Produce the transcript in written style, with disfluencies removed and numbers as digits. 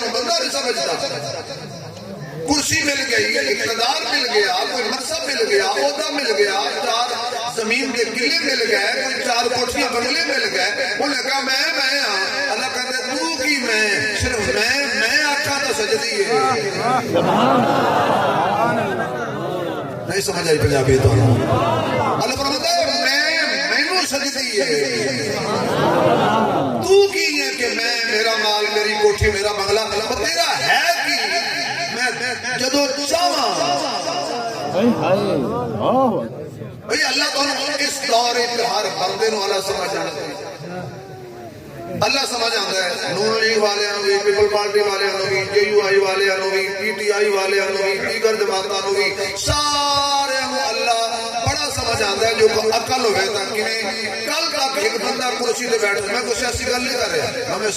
انہوں بندہ نہیں سمجھتا کرسی مل گئی اقتدار مل گیا کوئی منصب مل گیا عہدہ مل گیا چار زمین کے قلعے مل گئے کوئی چار کوٹھیاں بنگلے مل گئے انہوں نے کہا میں ہاں اللہ کہتے تو کی میں صرف میں آکھا تو سجدی ہے نہیں سمجھ آئی پنجابی تو اللہ فرماتا ہے میں سجدی ہے تو کی ہے کہ میں میرا مال میری کوٹھی میرا بنگلہ تیرا ہے کی میں جدو چاہاں بھئی اللہ تعالیٰ اس دور ہر بندے نو اللہ سمجھ آنا اللہ سمجھ آتا ہے نون لیگ والے بھی پیپل پارٹی والے بھی جے یو آئی والے بھی پی ٹی آئی والے بھی دیگر جماعتوں بھی سارے اللہ بڑا سمجھ آتا ہے جو عقل ہوئے تھا کہ کل تک ایک بندہ کرسی پہ بیٹھ میں کچھ ایسی گل نہیں کر رہا ہمیں